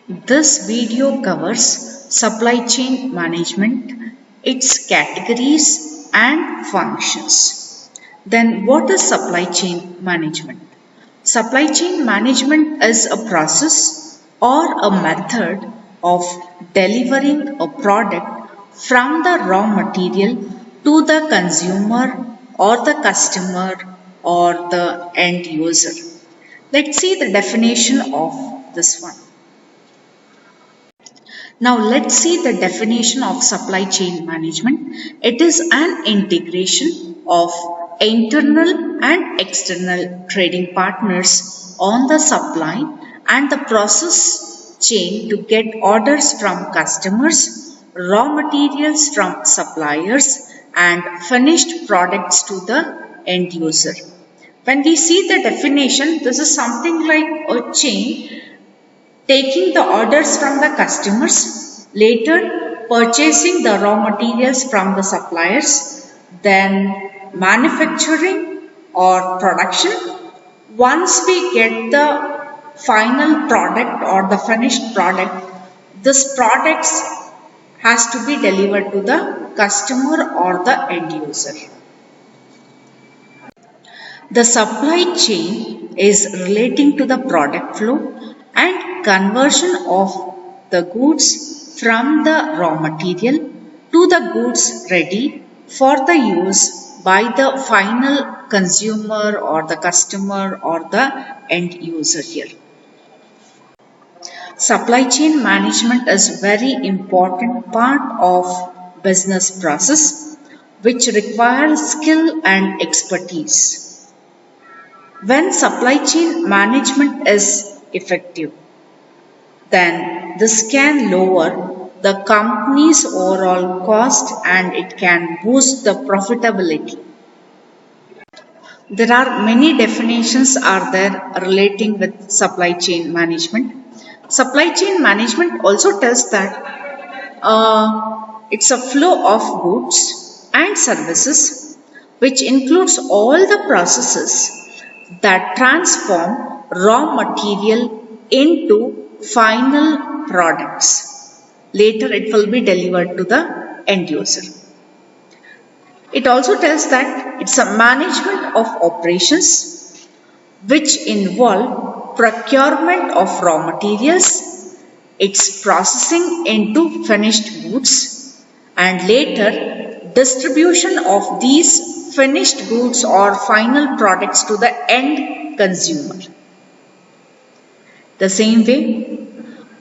This video covers supply chain management, its categories and functions. Then what is supply chain management? Supply chain management is a process or a method of delivering a product from the raw material to the consumer or the customer or the end user. Let's see the definition of this one. Now let's see the definition of supply chain management. It is an integration of internal and external trading partners on the supply and the process chain to get orders from customers, raw materials from suppliers and finished products to the end user. When we see the definition, this is something like a chain taking the orders from the customers, later purchasing the raw materials from the suppliers, then manufacturing or production. Once we get the final product or the finished product, this product has to be delivered to the customer or the end user. The supply chain is relating to the product flow and conversion of the goods from the raw material to the goods ready for the use by the final consumer or the customer or the end user here. Supply chain management is very important part of business process which requires skill and expertise. When supply chain management is effective, then this can lower the company's overall cost and it can boost the profitability. There are many definitions are there relating with supply chain management. Supply chain management also tells that it's a flow of goods and services which includes all the processes that transform raw material into final products. Later it will be delivered to the end user. It also tells that it's a management of operations which involve procurement of raw materials, its processing into finished goods and later distribution of these finished goods or final products to the end consumer. The same way,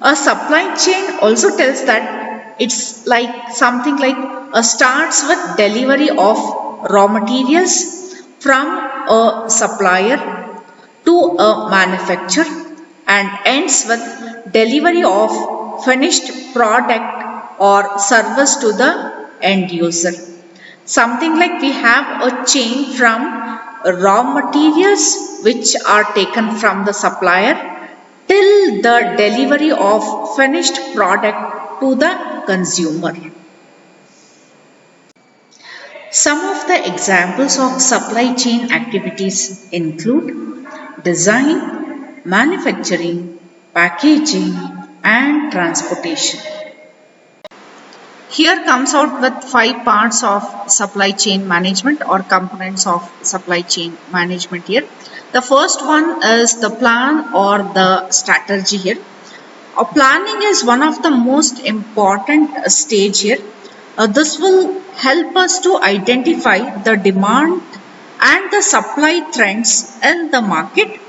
a supply chain also tells that it's like something like starts with delivery of raw materials from a supplier to a manufacturer and ends with delivery of finished product or service to the end user. Something like we have a chain from raw materials which are taken from the supplier till the delivery of finished product to the consumer. Some of the examples of supply chain activities include design, manufacturing, packaging and transportation. Here comes out with 5 parts of supply chain management or components of supply chain management here. The first one is the plan or the strategy here. Planning is one of the most important stage here. This will help us to identify the demand and the supply trends in the market.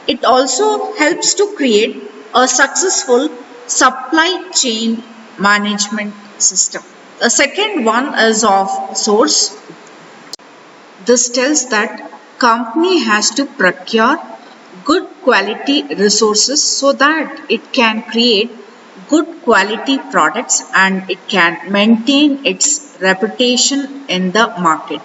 It also helps to create a successful supply chain management system. The second one is of source. This tells that company has to procure good quality resources so that it can create good quality products and it can maintain its reputation in the market.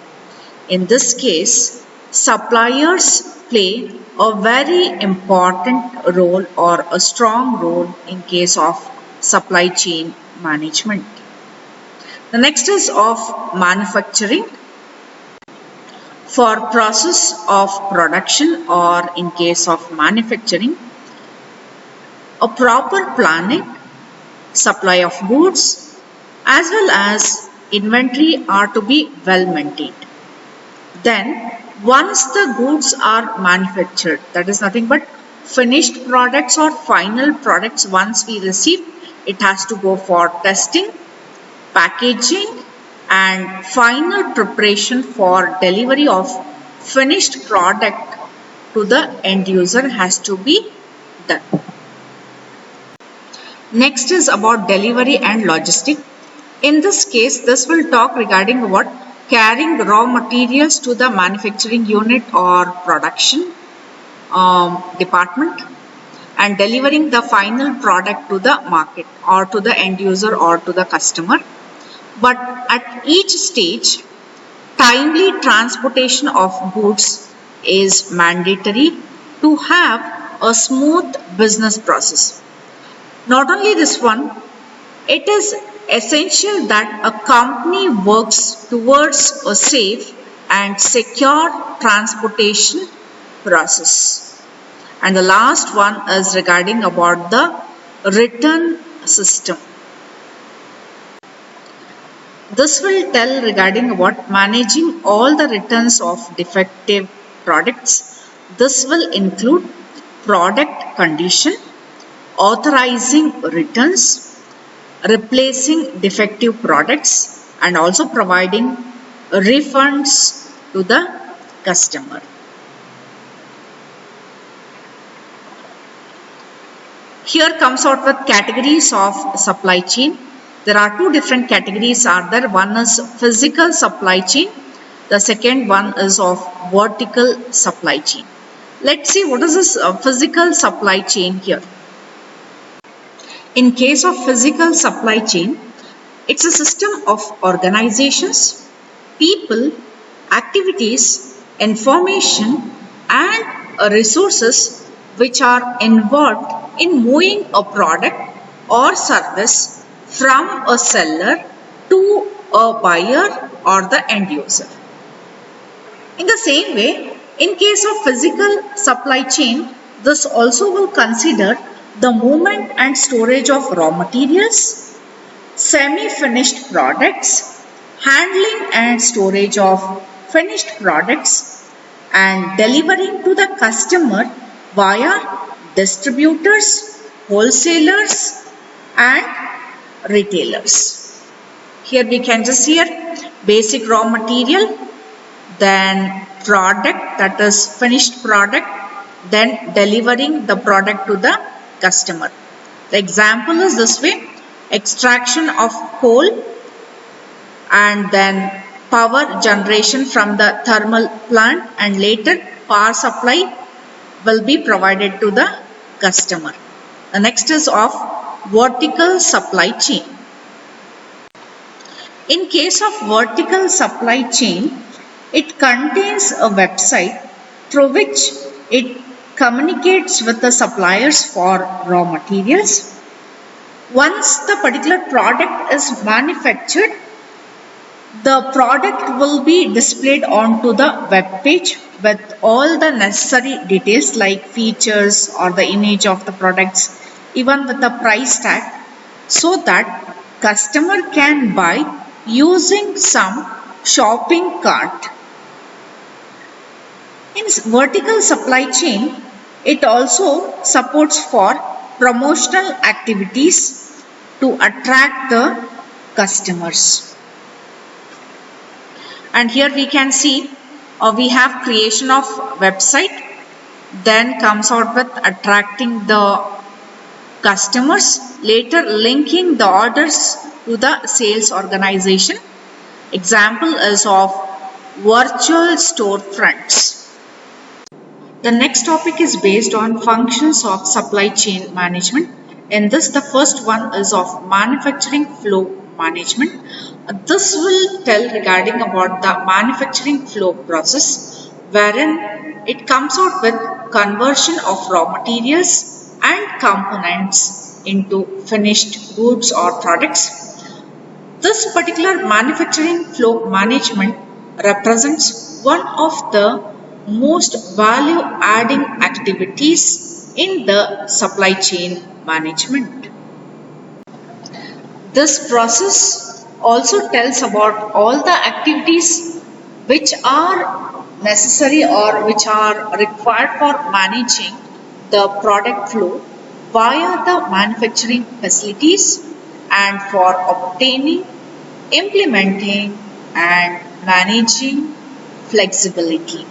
In this case, suppliers play a very important role or a strong role in case of supply chain management. The next is of manufacturing. For process of production or in case of manufacturing, a proper planning, supply of goods, as well as inventory are to be well maintained. Then, once the goods are manufactured, that is nothing but finished products or final products, once we receive, it has to go for testing, packaging, and final preparation for delivery of finished product to the end user has to be done. Next is about delivery and logistic. In this case, this will talk regarding what carrying raw materials to the manufacturing unit or production department and delivering the final product to the market or to the end user or to the customer. But at each stage, timely transportation of goods is mandatory to have a smooth business process. Not only this one, it is essential that a company works towards a safe and secure transportation process. And the last one is regarding about the return system. This will tell regarding about managing all the returns of defective products. This will include product condition, authorizing returns, replacing defective products, and also providing refunds to the customer. Here comes out with categories of supply chain. There are two different categories are there. One is physical supply chain. The second one is of vertical supply chain. Let's see what is this physical supply chain here. In case of physical supply chain, it's a system of organizations, people, activities, information, and resources which are involved in moving a product or service from a seller to a buyer or the end user. In the same way, in case of physical supply chain, this also will consider the movement and storage of raw materials, semi-finished products, handling and storage of finished products, and delivering to the customer via distributors, wholesalers, and retailers. Here we can just see basic raw material, then product, that is finished product, then delivering the product to the customer. The example is this way: extraction of coal and then power generation from the thermal plant, and later power supply will be provided to the customer. The next is of vertical supply chain. In case of vertical supply chain, it contains a website through which it communicates with the suppliers for raw materials. Once the particular product is manufactured, the product will be displayed onto the web page with all the necessary details like features or the image of the products, even with the price tag, so that customer can buy using some shopping cart. In vertical supply chain, it also supports for promotional activities to attract the customers. And here we can see we have creation of website, then comes out with attracting the customers, later linking the orders to the sales organization. Example is of virtual storefronts. The next topic is based on functions of supply chain management. In this, the first one is of manufacturing flow management. This will tell regarding about the manufacturing flow process, wherein it comes out with conversion of raw materials and components into finished goods or products. This particular manufacturing flow management represents one of the most value-adding activities in the supply chain management. This process also tells about all the activities which are necessary or which are required for managing the product flow via the manufacturing facilities and for obtaining, implementing and managing flexibility.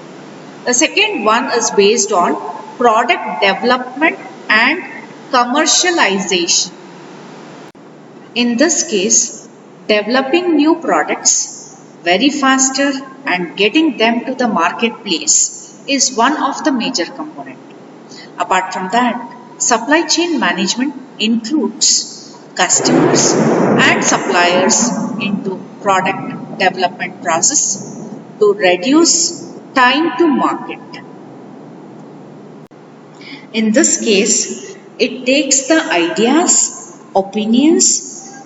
The second one is based on product development and commercialization. In this case, developing new products very faster and getting them to the marketplace is one of the major components. Apart from that, supply chain management includes customers and suppliers into product development process to reduce time to market. In this case, it takes the ideas, opinions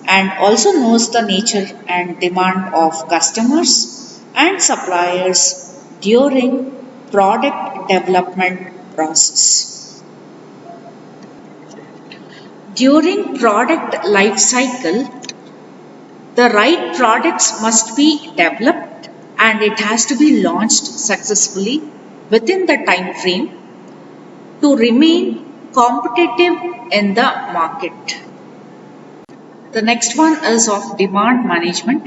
and also knows the nature and demand of customers and suppliers during product development process. During product life cycle, the right products must be developed and it has to be launched successfully within the time frame to remain competitive in the market. The next one is of demand management.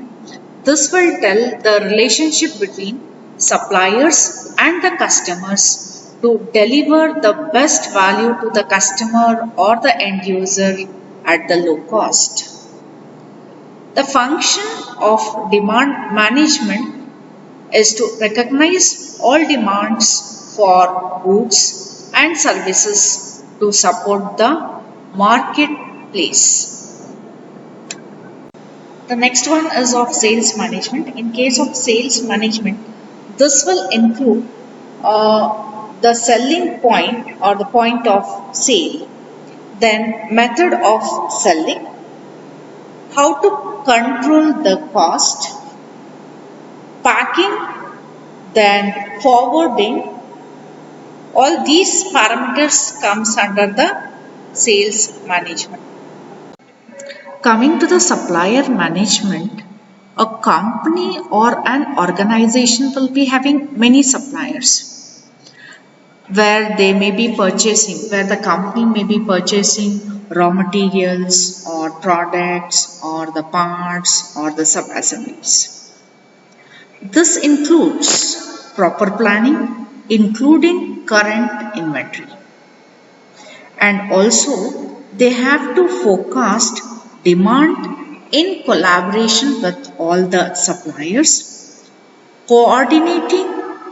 This will tell the relationship between suppliers and the customers to deliver the best value to the customer or the end user at the low cost. The function of demand management is to recognize all demands for goods and services to support the marketplace. The next one is of sales management. In case of sales management, this will include the selling point or the point of sale, then method of selling, how to control the cost, packing, then forwarding. All these parameters comes under the sales management. Coming to the supplier management, a company or an organization will be having many suppliers where they may be purchasing, where the company may be purchasing raw materials or products or the parts or the sub-assemblies. This includes proper planning, including current inventory. And also they have to forecast demand in collaboration with all the suppliers, coordinating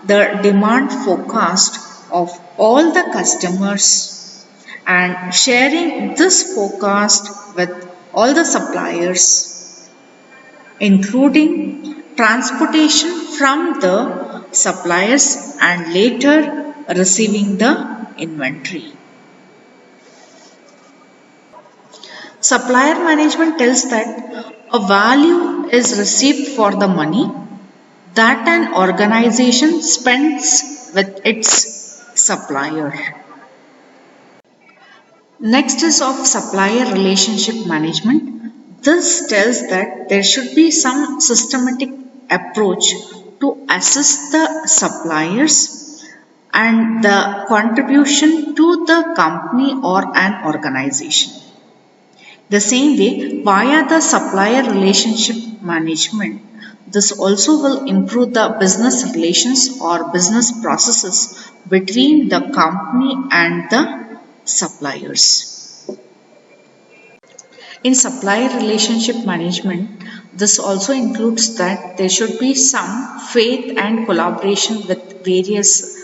the demand forecast of all the customers and sharing this forecast with all the suppliers, including transportation from the suppliers and later receiving the inventory. Supplier management tells that a value is received for the money that an organization spends with its supplier. Next is of supplier relationship management. This tells that there should be some systematic approach to assess the suppliers and the contribution to the company or an organization. The same way, via the supplier relationship management, this also will improve the business relations or business processes between the company and the suppliers. In supplier relationship management, this also includes that there should be some faith and collaboration with various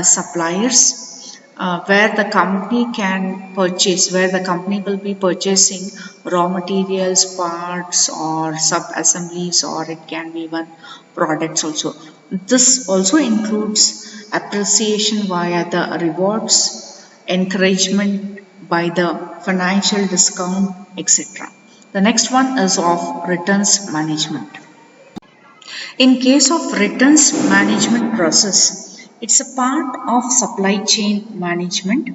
suppliers where the company can purchase, where the company will be purchasing raw materials, parts or sub-assemblies, or it can be even products also. This also includes appreciation via the rewards, encouragement by the financial discount, etc. The next one is of returns management. In case of returns management process, It's a part of supply chain management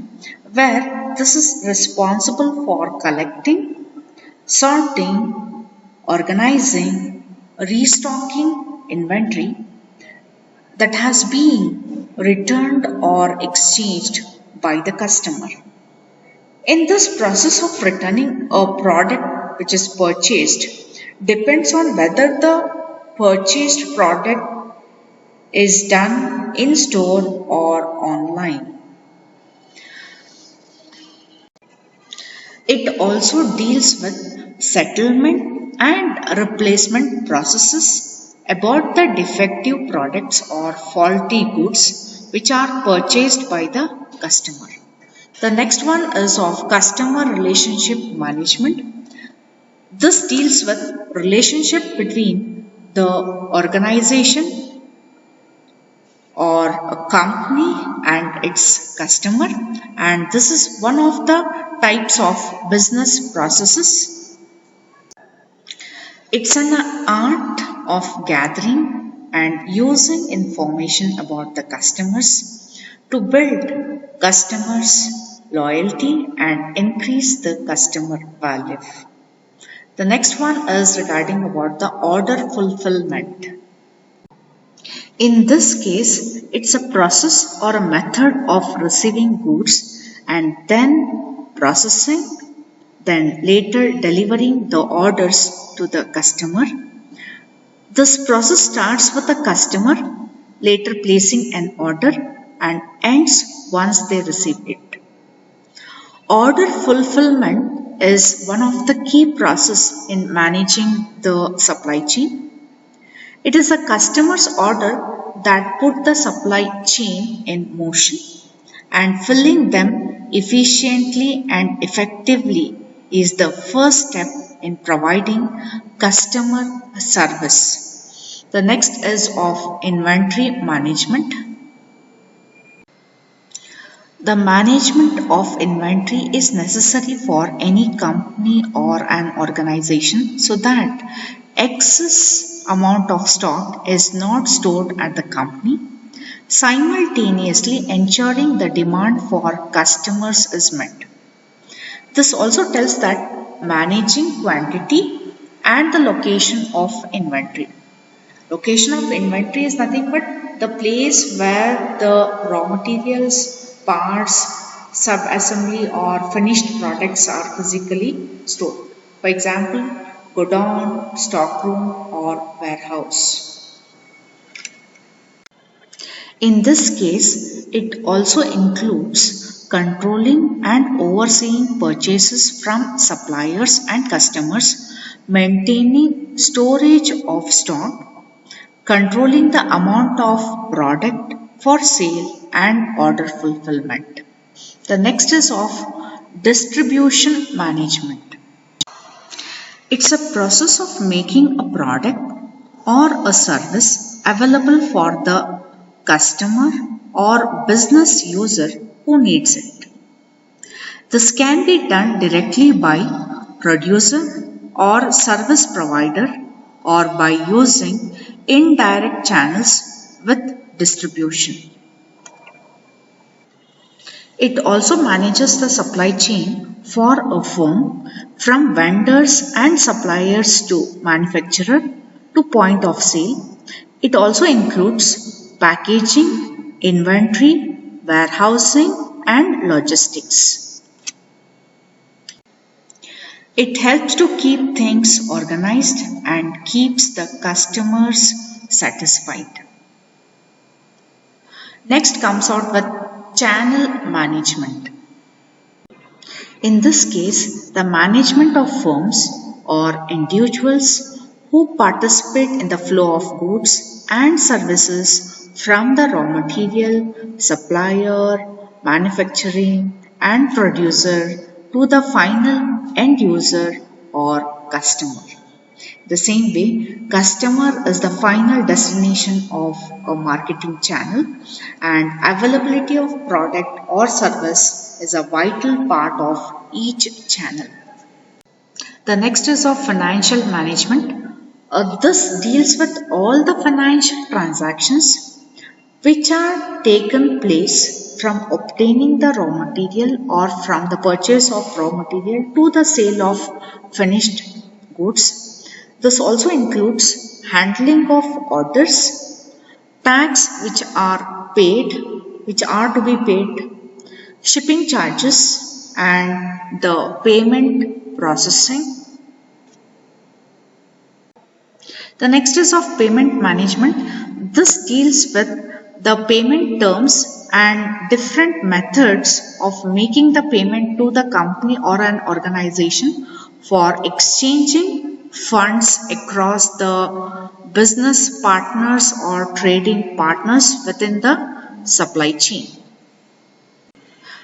where this is responsible for collecting, sorting, organizing, restocking inventory that has been returned or exchanged by the customer. In this process of returning a product which is purchased depends on whether the purchased product is done in store or online. It also deals with settlement and replacement processes about the defective products or faulty goods which are purchased by the customer. The next one is of customer relationship management. This deals with relationship between the organization or a company and its customer, and this is one of the types of business processes. It's an art of gathering and using information about the customers to build customers loyalty and increase the customer value. The next one is regarding about the order fulfillment. In this case, it's a process or a method of receiving goods and then processing, then later delivering the orders to the customer. This process starts with the customer later placing an order and ends once they receive it. Order fulfillment is one of the key processes in managing the supply chain. It is the customer's order that put the supply chain in motion, and filling them efficiently and effectively is the first step in providing customer service. The next is of inventory management. The management of inventory is necessary for any company or an organization so that excess amount of stock is not stored at the company, simultaneously ensuring the demand for customers is met. This also tells that managing quantity and the location of inventory. Location of inventory is nothing but the place where the raw materials, parts, sub-assembly or finished products are physically stored. For example, godown, stockroom or warehouse. In this case, it also includes controlling and overseeing purchases from suppliers and customers, maintaining storage of stock, controlling the amount of product for sale and order fulfillment. The next is of distribution management. It's a process of making a product or a service available for the customer or business user who needs it. This can be done directly by producer or service provider or by using indirect channels with distribution. It also manages the supply chain for a firm from vendors and suppliers to manufacturer to point of sale. It also includes packaging, inventory, warehousing and logistics. It helps to keep things organized and keeps the customers satisfied. Next comes out with channel management. In this case, the management of firms or individuals who participate in the flow of goods and services from the raw material, supplier, manufacturing and producer to the final end user or customer. The same way, customer is the final destination of a marketing channel and availability of product or service is a vital part of each channel. The next is of financial management. This deals with all the financial transactions. which are taken place from obtaining the raw material or from the purchase of raw material to the sale of finished goods. This also includes handling of orders, tax which are to be paid, shipping charges, and the payment processing. The next is of payment management. This deals with the payment terms and different methods of making the payment to the company or an organization for exchanging funds across the business partners or trading partners within the supply chain.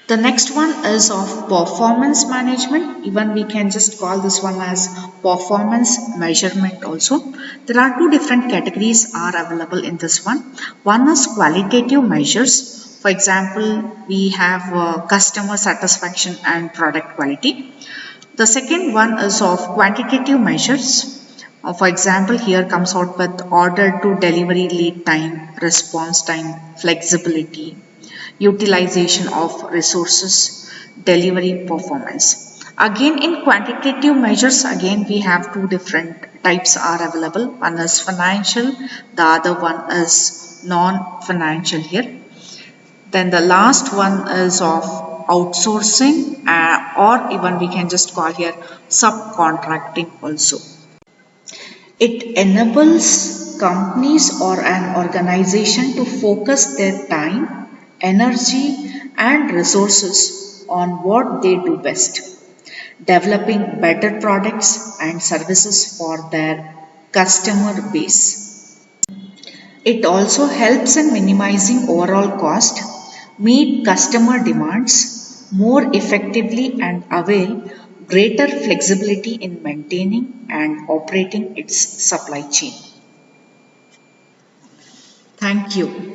The next one is of performance management. Even we can just call this one as performance measurement also. There are two different categories are available in this one. One is qualitative measures. For example, we have customer satisfaction and product quality. The second one is of quantitative measures. For example, here comes out with order to delivery lead time, response time, flexibility, utilization of resources, delivery performance. Again, in quantitative measures, again we have two different types are available. One is financial, the other one is non-financial here. Then the last one is of outsourcing or even we can just call here subcontracting also. It enables companies or an organization to focus their time, energy and resources on what they do best, developing better products and services for their customer base. It also helps in minimizing overall cost, meet customer demands more effectively and avail greater flexibility in maintaining and operating its supply chain. Thank you.